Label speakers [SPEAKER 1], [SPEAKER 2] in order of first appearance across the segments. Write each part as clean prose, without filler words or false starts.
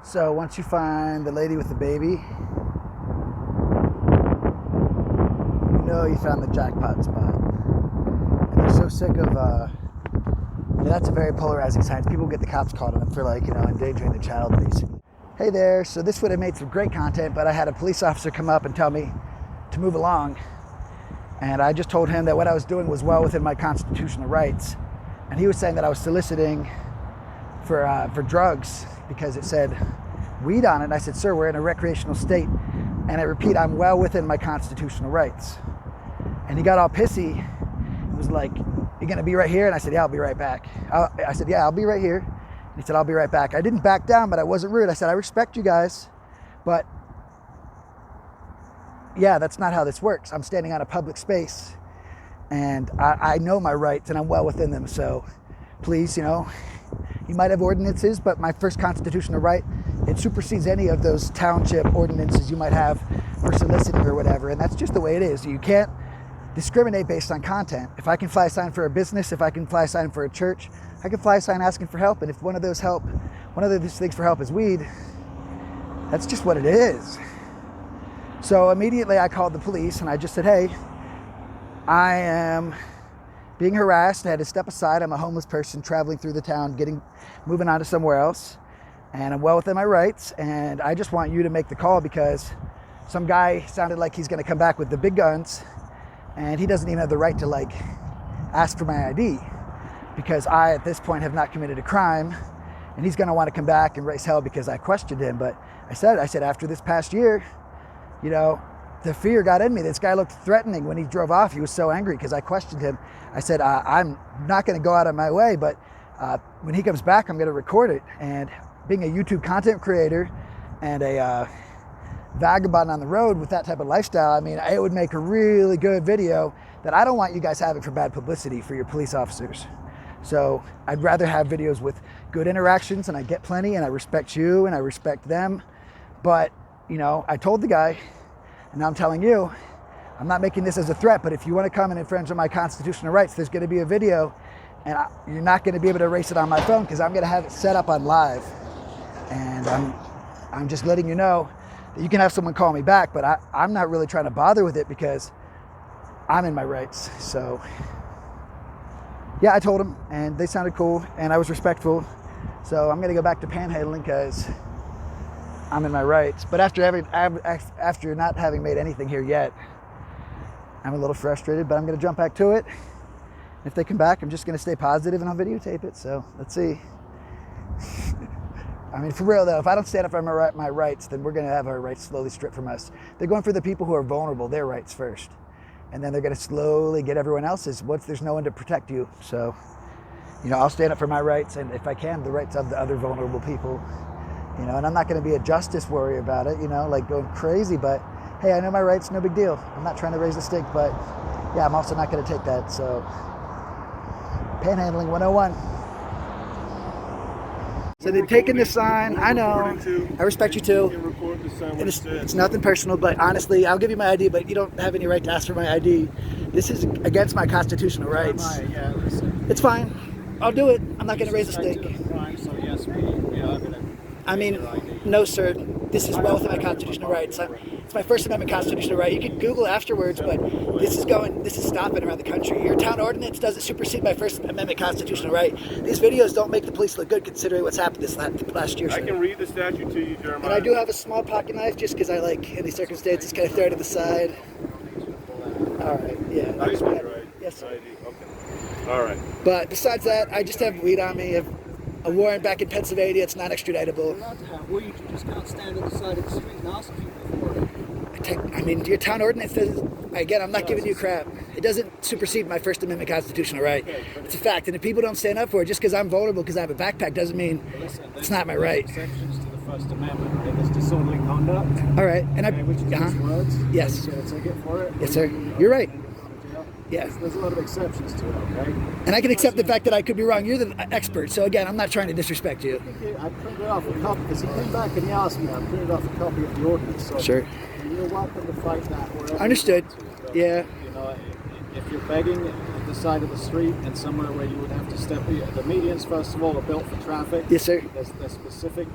[SPEAKER 1] So once you find the lady with the baby, you know you found the jackpot spot. And they're so sick of, that's a very polarizing science. People get the cops called on them for endangering the child, basically. Hey there, so this would have made some great content, but I had a police officer come up and tell me to move along. And I just told him that what I was doing was well within my constitutional rights. And he was saying that I was soliciting for drugs because it said weed on it. And I said, sir, we're in a recreational state. And I repeat, I'm well within my constitutional rights. And he got all pissy. He was like, you're gonna be right here? And I said, yeah, I'll be right back. I said, yeah, I'll be right here. And he said, I'll be right back. I didn't back down, but I wasn't rude. I said, I respect you guys, but yeah, that's not how this works. I'm standing on a public space and I know my rights and I'm well within them. So please, you might have ordinances, but my first constitutional right, it supersedes any of those township ordinances you might have for soliciting or whatever. And that's just the way it is. You can't discriminate based on content. If I can fly a sign for a business, if I can fly a sign for a church, I can fly a sign asking for help. And if one of those things for help is weed, that's just what it is. So immediately I called the police and I just said, hey, I am being harassed. I had to step aside. I'm a homeless person traveling through the town, moving on to somewhere else. And I'm well within my rights. And I just want you to make the call because some guy sounded like he's going to come back with the big guns and he doesn't even have the right to ask for my ID because I, at this point, have not committed a crime. And he's going to want to come back and raise hell because I questioned him. But I said, after this past year, the fear got in me. This guy looked threatening when he drove off. He was so angry because I questioned him. I said, I'm not going to go out of my way, but when he comes back, I'm going to record it. And being a YouTube content creator and a vagabond on the road with that type of lifestyle, I mean, it would make a really good video that I don't want you guys having for bad publicity for your police officers. So I'd rather have videos with good interactions, and I get plenty, and I respect you and I respect them. But I told the guy, and now I'm telling you, I'm not making this as a threat, but if you want to come and infringe on my constitutional rights, there's going to be a video, and you're not going to be able to erase it on my phone because I'm going to have it set up on live. And I'm just letting you know that you can have someone call me back, but I'm not really trying to bother with it because I'm in my rights. So yeah, I told them, and they sounded cool, and I was respectful. So I'm going to go back to panhandling because I'm in my rights. But after not having made anything here yet, I'm a little frustrated, but I'm going to jump back to it. If they come back, I'm just going to stay positive and I'll videotape it. So let's see. I mean, for real though, if I don't stand up for my rights, then we're going to have our rights slowly stripped from us. They're going for the people who are vulnerable, their rights first. And then they're going to slowly get everyone else's once there's no one to protect you. So, I'll stand up for my rights, and if I can, the rights of the other vulnerable people. And I'm not going to be a justice warrior about it, going crazy, but hey, I know my rights, no big deal. I'm not trying to raise a stink, but yeah, I'm also not going to take that. So, Panhandling 101. So they've taken the sign. I know. I respect you too. It's nothing personal, but honestly, I'll give you my ID, but you don't have any right to ask for my ID. This is against my constitutional rights. It's fine. I'll do it. I'm not going to raise a stink. I mean, no, sir. This is well within my constitutional rights. It's my First Amendment constitutional right. You can Google afterwards, but this is stopping around the country. Your town ordinance doesn't supersede my First Amendment constitutional right. These videos don't make the police look good considering what's happened this last year.
[SPEAKER 2] I can read the statute to you, Jeremiah.
[SPEAKER 1] And I do have a small pocket knife just because I in these circumstances, kind of throw it to the side. All right, yeah.
[SPEAKER 2] Right?
[SPEAKER 1] Yes, sir.
[SPEAKER 2] Okay. All right.
[SPEAKER 1] But besides that, I just have weed on me. I have a warrant back in Pennsylvania. It's not extraditable.
[SPEAKER 3] You're allowed to have weed. You just can't stand on the side of the street and ask people for it.
[SPEAKER 1] I mean, your town ordinance says, again, I'm not giving you crap. It doesn't supersede my First Amendment constitutional right. It's a fact. And if people don't stand up for it, just because I'm vulnerable because I have a backpack doesn't mean it's not my right.
[SPEAKER 3] Exceptions to the First Amendment, right? There's disorderly conduct.
[SPEAKER 1] All right. And
[SPEAKER 3] which is just words.
[SPEAKER 1] Yes.
[SPEAKER 3] Ticket for it.
[SPEAKER 1] Yes, sir. You're right. Yeah.
[SPEAKER 3] There's a lot of exceptions to it, okay?
[SPEAKER 1] And I can accept the fact that I could be wrong. You're the expert. So again, I'm not trying to disrespect you.
[SPEAKER 3] I printed off a copy because he came back and he asked me. I printed off a copy of the ordinance. So
[SPEAKER 1] sure.
[SPEAKER 3] You're welcome to fight that wherever.
[SPEAKER 1] Understood. Yeah.
[SPEAKER 3] If you're begging at the side of the street and somewhere where you would have to step, the medians first of all are built for traffic.
[SPEAKER 1] Yes, sir.
[SPEAKER 3] There's specific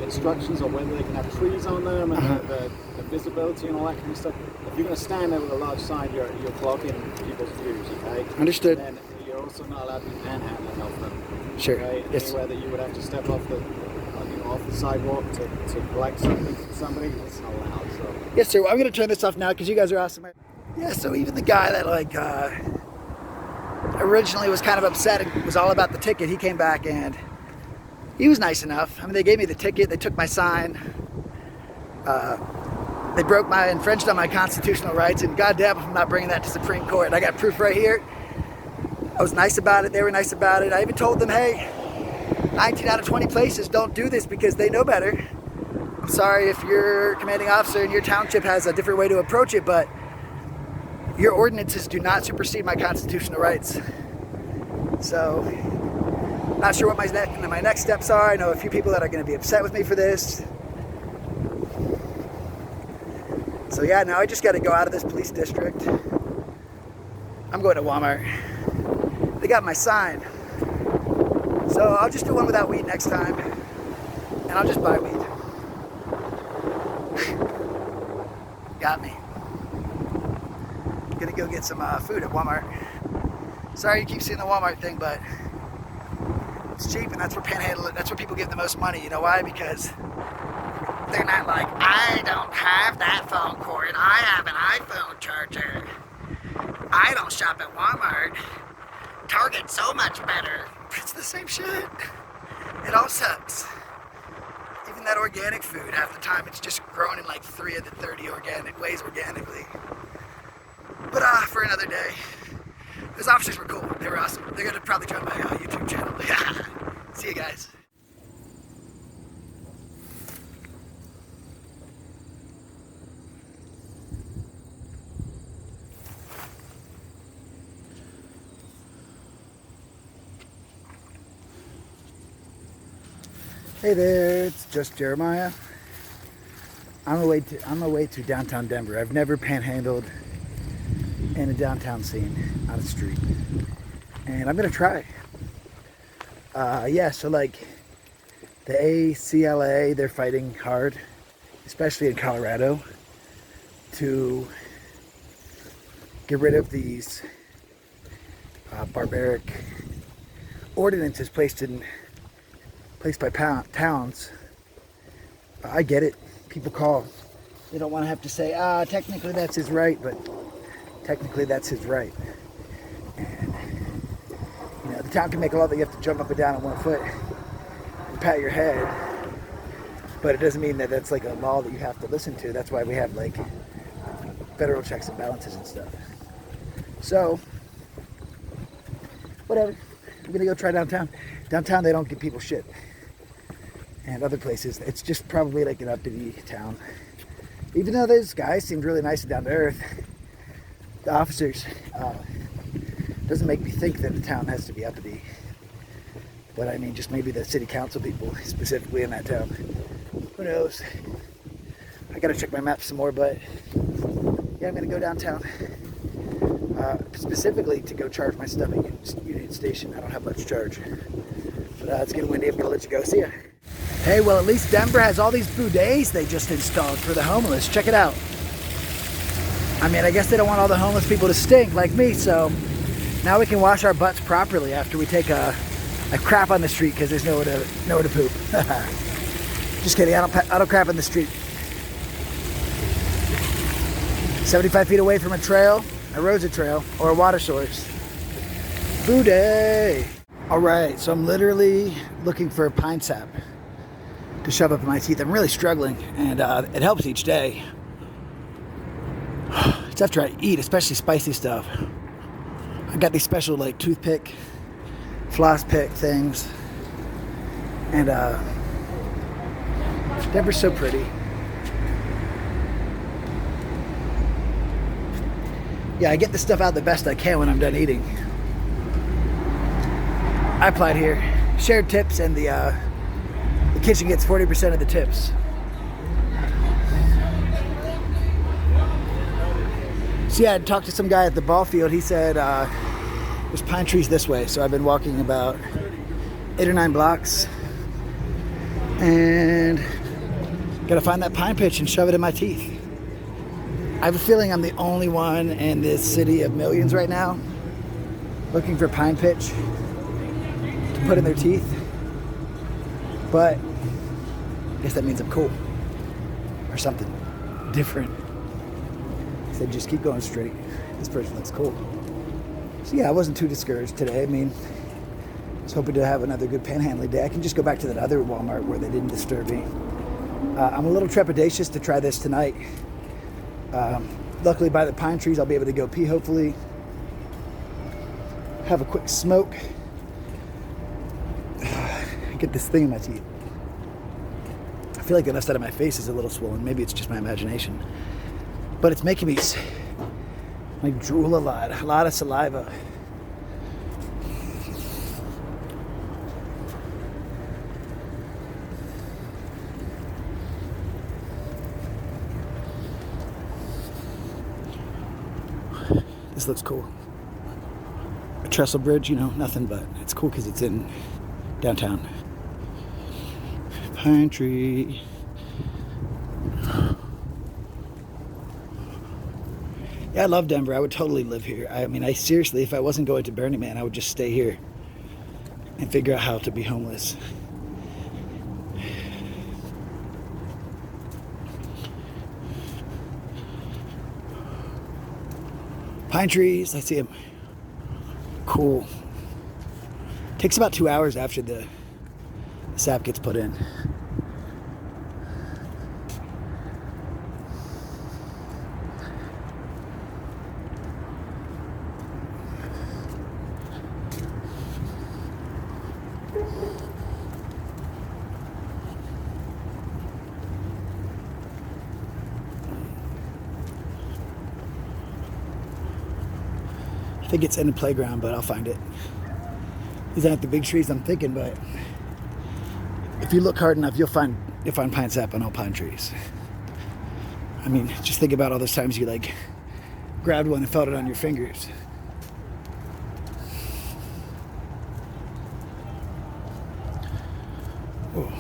[SPEAKER 3] instructions on whether they can have trees on them and the visibility and all that kind of stuff. If you're going to stand there with a large sign, you're blocking people's views, okay?
[SPEAKER 1] Understood.
[SPEAKER 3] And you're also not allowed to be panhandling off them.
[SPEAKER 1] Sure.
[SPEAKER 3] Okay?
[SPEAKER 1] Yes.
[SPEAKER 3] Anywhere that you would have to step off the sidewalk to collect something from somebody, it's not allowed. So.
[SPEAKER 1] Yes, sir. Well, I'm going to turn this off now because you guys are awesome. Yeah, so even the guy that originally was kind of upset and was all about the ticket, he came back and he was nice enough. I mean, they gave me the ticket, they took my sign, they infringed on my constitutional rights, and goddamn if I'm not bringing that to Supreme Court. I got proof right here. I was nice about it, they were nice about it. I even told them, hey, 19 out of 20 places don't do this because they know better. I'm sorry if your commanding officer in your township has a different way to approach it, but your ordinances do not supersede my constitutional rights. So, not sure what my next steps are. I know a few people that are going to be upset with me for this. So yeah, now I just got to go out of this police district. I'm going to Walmart. They got my sign. So I'll just do one without weed next time. And I'll just buy weed. Got me. Gonna go get some food at Walmart. Sorry you keep seeing the Walmart thing, but it's cheap and that's where people give the most money. You know why? Because they're not like, I don't have that phone cord. I have an iPhone charger. I don't shop at Walmart. Target's so much better. It's the same shit. It all sucks. Even that organic food, half the time it's just grown in like 3 of the 30 organic ways organically. But for another day. Those officers were cool. They were awesome. They're gonna probably join my YouTube channel. See you guys. Hey there, it's just Jeremiah. I'm on my way to downtown Denver. I've never panhandled in a downtown scene on a street, and I'm gonna try. Yeah, so like the ACLA, they're fighting hard, especially in Colorado, to get rid of these barbaric ordinances placed by towns. I get it. People call. They don't want to have to say, technically that's his right, but technically that's his right. And, you know, the town can make a law that you have to jump up and down on 1 foot and pat your head, but it doesn't mean that that's like a law that you have to listen to. That's why we have like federal checks and balances and stuff. So, whatever. I'm gonna go try downtown. Downtown, they don't give people shit. And other places, it's just probably like an uppity town. Even though those guys seemed really nice and down to earth, the officers, doesn't make me think that the town has to be uppity. But I mean, just maybe the city council people specifically in that town. Who knows? I gotta check my map some more, but yeah, I'm gonna go downtown. Specifically to go charge my stuff at Union Station. I don't have much charge. But it's getting windy. I'm gonna let you go. See ya. Hey, well, at least Denver has all these bidets they just installed for the homeless. Check it out. I mean, I guess they don't want all the homeless people to stink like me, so now we can wash our butts properly after we take a crap on the street because there's nowhere to poop. Just kidding. I don't crap on the street. 75 feet away from a trail, a rosa trail, or a water source. Booty. All right, so I'm literally looking for a pine sap to shove up in my teeth. I'm really struggling, and it helps each day. It's after I eat, especially spicy stuff. I got these special like toothpick, floss pick things, and Denver's so pretty. Yeah, I get the stuff out the best I can when I'm done eating. I applied here. Shared tips, and the kitchen gets 40% of the tips. So yeah, I talked to some guy at the ball field. He said there's pine trees this way. So I've been walking about 8 or 9 blocks. And gotta find that pine pitch and shove it in my teeth. I have a feeling I'm the only one in this city of millions right now looking for pine pitch to put in their teeth. But I guess that means I'm cool or something different. So just keep going straight. This person looks cool. So yeah, I wasn't too discouraged today. I mean, I was hoping to have another good panhandling day. I can just go back to that other Walmart where they didn't disturb me. I'm a little trepidatious to try this tonight. Luckily by the pine trees I'll be able to go pee hopefully. Have a quick smoke. Get this thing in my teeth. I feel like the left side of my face is a little swollen. Maybe it's just my imagination. But it's making me like drool a lot of saliva. This looks cool. A trestle bridge, you know, nothing but it's cool because it's in downtown. Pine tree. Yeah, I love Denver. I would totally live here. I mean, I seriously, if I wasn't going to Burning Man, I would just stay here and figure out how to be homeless. Pine trees, I see them. Cool. Takes about 2 hours after the sap gets put in. I think it's in the playground, but I'll find it. These aren't the big trees I'm thinking, but if you look hard enough, you'll find pine sap on all pine trees. I mean, just think about all those times you like grabbed one and felt it on your fingers. Whoa.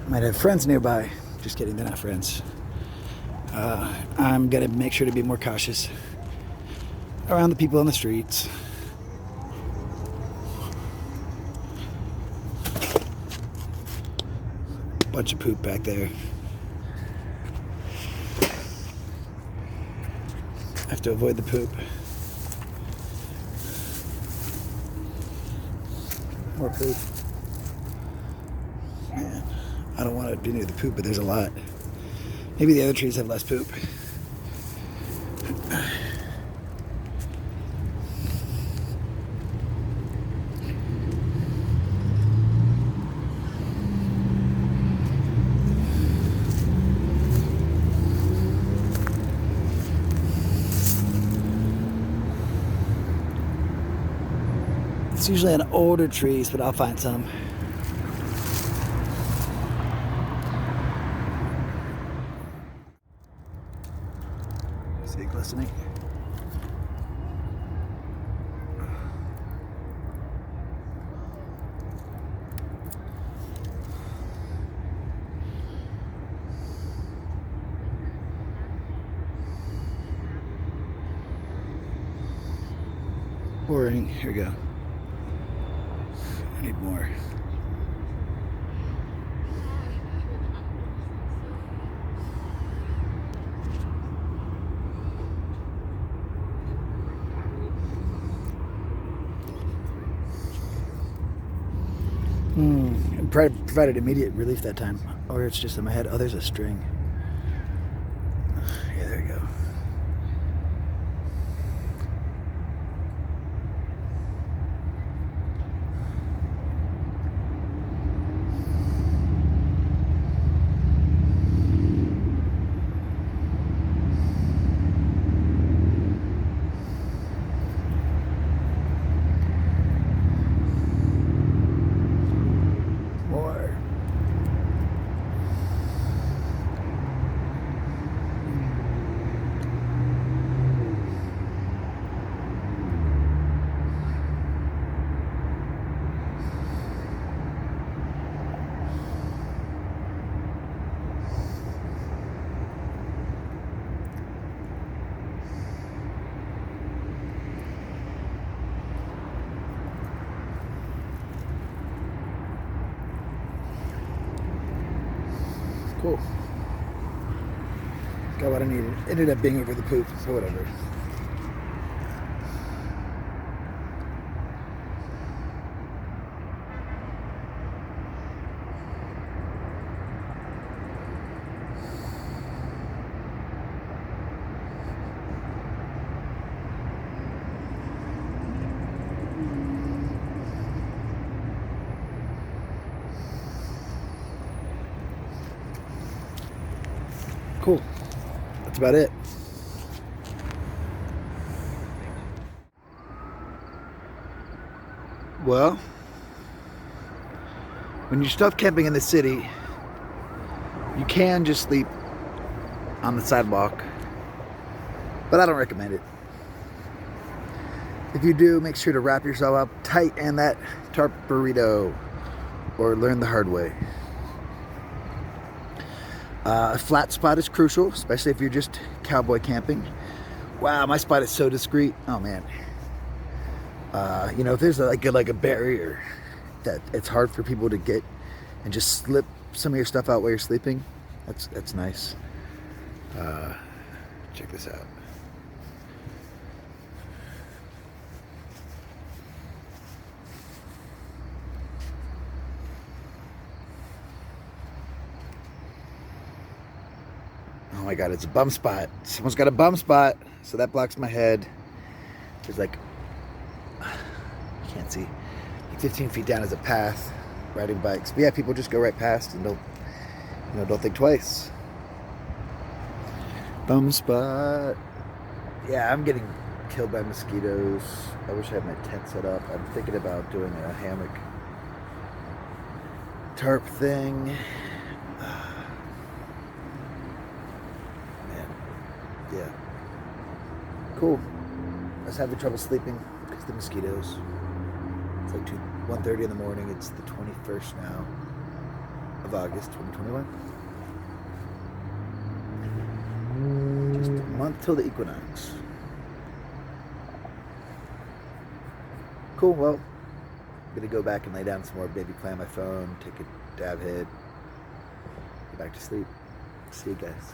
[SPEAKER 1] Might have friends nearby. Just kidding, they're not friends. I'm gonna make sure to be more cautious around the people on the streets. Bunch of poop back there. I have to avoid the poop. More poop. Man, I don't want to be near the poop, but there's a lot. Maybe the other trees have less poop. It's usually on older trees, but I'll find some. See it glistening? Boring. Here we go. I need more. Provided immediate relief that time. Or it's just in my head. Oh, there's a string. Yeah, there we go. Cool. Got what I needed. Ended up being over the poop, so whatever. Cool. That's about it. Well, when you're stuff camping in the city, you can just sleep on the sidewalk, but I don't recommend it. If you do, make sure to wrap yourself up tight in that tarp burrito, or learn the hard way. A flat spot is crucial, especially if you're just cowboy camping. Wow, my spot is so discreet. Oh man. If there's like a barrier that it's hard for people to get and just slip some of your stuff out while you're sleeping, that's nice. Check this out. Oh my god, it's a bum spot. Someone's got a bum spot, so that blocks my head. There's like, you can't see, like 15 feet down is a path, riding bikes. But yeah, people just go right past and don't think twice. Bum spot. Yeah, I'm getting killed by mosquitoes. I wish I had my tent set up. I'm thinking about doing a hammock tarp thing. Yeah. Cool. I was having trouble sleeping because of the mosquitoes. It's like 1:30 in the morning. It's the 21st now of August, 2021. Just a month till the equinox. Cool. Well, I'm gonna go back and lay down some more, baby play on my phone, take a dab hit, go back to sleep. See you guys.